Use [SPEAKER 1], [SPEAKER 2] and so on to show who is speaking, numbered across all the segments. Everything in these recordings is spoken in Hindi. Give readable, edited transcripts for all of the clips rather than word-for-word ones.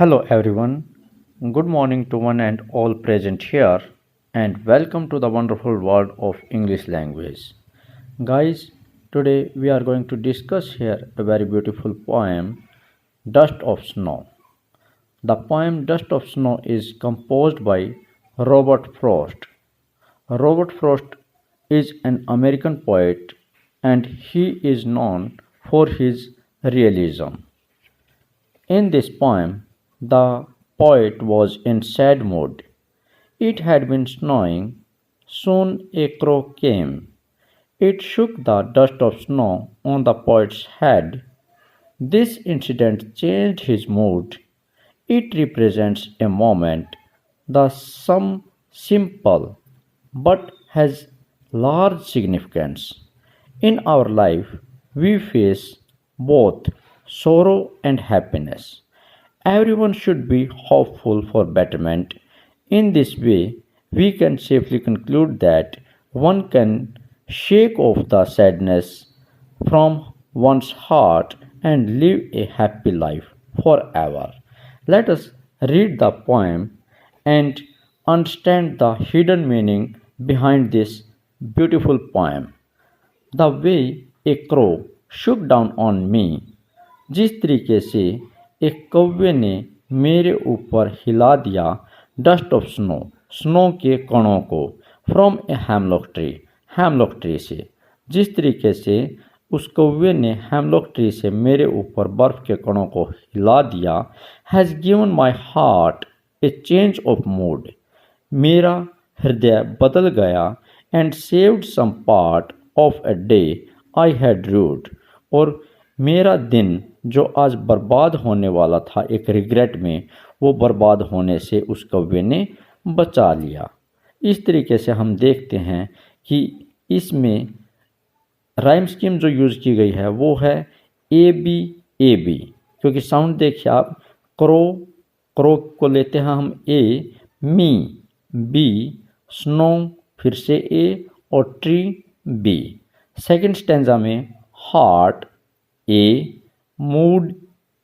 [SPEAKER 1] Hello everyone. Good morning to one and all present here and welcome to the wonderful world of English language. Guys, today we are going to discuss here a very beautiful poem Dust of Snow. The poem Dust of Snow is composed by Robert Frost. Robert Frost is an American poet and he is known for his realism. In this poem, the poet was in sad mood. It had been snowing. Soon a crow came. It shook the dust of snow on the poet's head. This incident changed his mood. It represents a moment, the some simple but has large significance. In our life, we face both sorrow and happiness. Everyone should be hopeful for betterment. In this way, we can safely conclude that one can shake off the sadness from one's heart and live a happy life forever. Let us read the poem and understand the hidden meaning behind this beautiful poem. The way a crow shook down on me, जिस तरीके से एक कौवे ने मेरे ऊपर हिला दिया डस्ट ऑफ स्नो, स्नो के कणों को, फ्रॉम ए हेमलॉक ट्री से, जिस तरीके से उस कौवे ने हेमलॉक ट्री से मेरे ऊपर बर्फ़ के कणों को हिला दिया, has given my heart a change of mood, मेरा हृदय बदल गया, and saved some part of a day I had rued, और मेरा दिन जो आज बर्बाद होने वाला था एक रिग्रेट में, वो बर्बाद होने से उस कौवे ने बचा लिया। इस तरीके से हम देखते हैं कि इसमें राइम स्कीम जो यूज़ की गई है वो है ए बी, क्योंकि साउंड देखिए आप, क्रो को लेते हैं हम ए, मी बी, स्नो फिर से ए और ट्री बी। सेकंड स्टेंजा में heart A, mood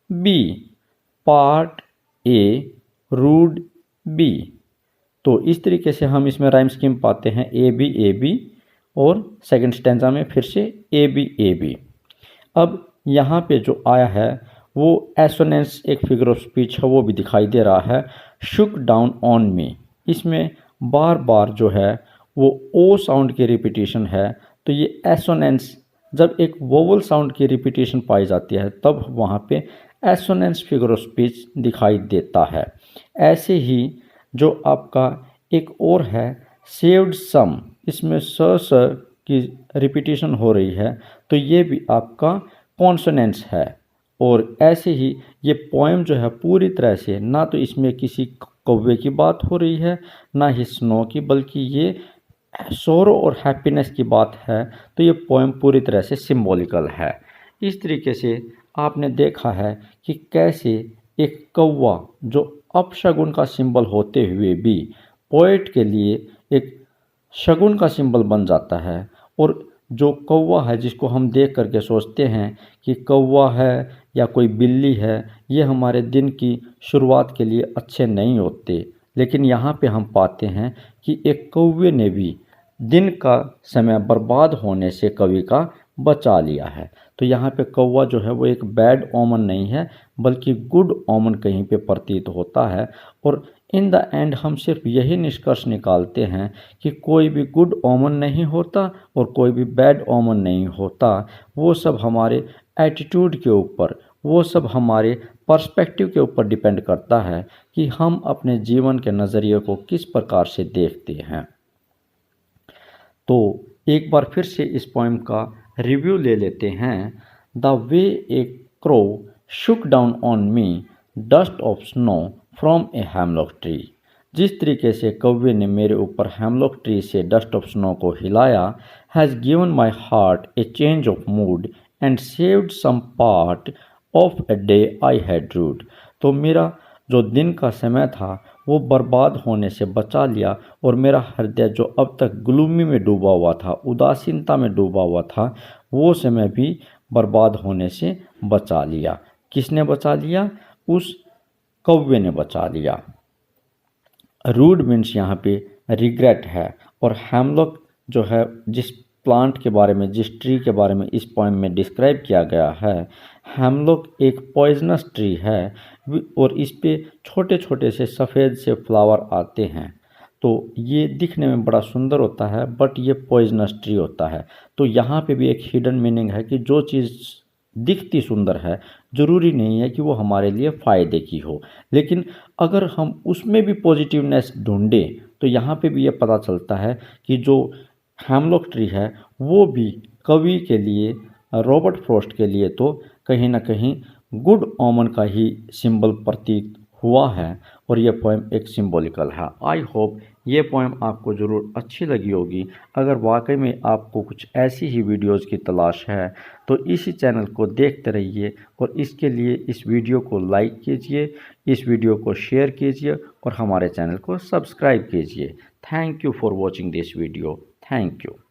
[SPEAKER 1] B, part A, rued B. तो इस तरीके से हम इसमें राइम स्कीम पाते हैं ए बी, और सेकंड स्टेंजा में फिर से ए बी। अब यहाँ पे जो आया है वो एसोनेंस, एक फिगर ऑफ स्पीच है, वो भी दिखाई दे रहा है, शुक डाउन ऑन मी। इसमें बार बार जो है वो ओ साउंड की रिपीटिशन है, तो ये एसोनेंस, जब एक वोवल साउंड की रिपीटिशन पाई जाती है तब वहाँ पे एसोनेंस फिगर ऑफ स्पीच दिखाई देता है। ऐसे ही जो आपका एक और है सेव्ड सम, इसमें स की रिपीटिशन हो रही है, तो ये भी आपका कॉन्सोनेंस है। और ऐसे ही ये पोएम जो है पूरी तरह से, ना तो इसमें किसी कौवे की बात हो रही है ना ही स्नो की, बल्कि ये सोरो और हैप्पीनेस की बात है, तो ये पोएम पूरी तरह से सिंबॉलिकल है। इस तरीके से आपने देखा है कि कैसे एक कौवा जो अपशगुन का सिंबल होते हुए भी पोएट के लिए एक शगुन का सिंबल बन जाता है, और जो कौवा है जिसको हम देख करके सोचते हैं कि कौवा है या कोई बिल्ली है, ये हमारे दिन की शुरुआत के लिए अच्छे नहीं होते, लेकिन यहाँ पे हम पाते हैं कि एक कौवे ने भी दिन का समय बर्बाद होने से कवि का बचा लिया है। तो यहाँ पे कौवा जो है वो एक बैड ओमन नहीं है, बल्कि गुड ओमन कहीं पे प्रतीत होता है। और इन द एंड हम सिर्फ यही निष्कर्ष निकालते हैं कि कोई भी गुड ओमन नहीं होता और कोई भी बैड ओमन नहीं होता। वो सब हमारे एटीट्यूड के ऊपर, वो सब हमारे पर्सपेक्टिव के ऊपर डिपेंड करता है कि हम अपने जीवन के नज़रिए को किस प्रकार से देखते हैं। तो एक बार फिर से इस पोएम का रिव्यू ले लेते हैं। The way a crow shook down on me dust of snow from a hemlock tree, जिस तरीके से कौवे ने मेरे ऊपर हेमलॉक ट्री से डस्ट ऑफ स्नो को हिलाया, has given my heart a change of mood and saved some part of a day I had rued. तो मेरा जो दिन का समय था वो बर्बाद होने से बचा लिया, और मेरा हृदय जो अब तक ग्लूमी में डूबा हुआ था, उदासीनता में डूबा हुआ था, वो समय भी बर्बाद होने से बचा लिया। किसने बचा लिया? उस कौवे ने बचा लिया। रूड मीन्स यहाँ पे रिग्रेट है, और हेमलॉक जो है जिस प्लांट के बारे में, जिस ट्री के बारे में इस पोएम में डिस्क्राइब किया गया है, हेमलॉक एक पॉइजनस ट्री है और इस पे छोटे छोटे से सफ़ेद से फ्लावर आते हैं। तो ये दिखने में बड़ा सुंदर होता है, बट ये पॉइजनस ट्री होता है। तो यहाँ पे भी एक हिडन मीनिंग है कि जो चीज़ दिखती सुंदर है ज़रूरी नहीं है कि वो हमारे लिए फ़ायदे की हो, लेकिन अगर हम उसमें भी पॉजिटिवनेस ढूंढें तो यहाँ पे भी ये पता चलता है कि जो हेमलॉक ट्री है वो भी कवि के लिए, रॉबर्ट फ्रॉस्ट के लिए तो कहीं ना कहीं गुड ओमन का ही सिंबल प्रतीक हुआ है, और ये पोएम एक सिंबॉलिकल है। आई होप ये पोएम आपको ज़रूर अच्छी लगी होगी। अगर वाकई में आपको कुछ ऐसी ही वीडियोस की तलाश है तो इसी चैनल को देखते रहिए, और इसके लिए इस वीडियो को लाइक कीजिए, इस वीडियो को शेयर कीजिए और हमारे चैनल को सब्सक्राइब कीजिए। Thank you for watching this video. Thank you.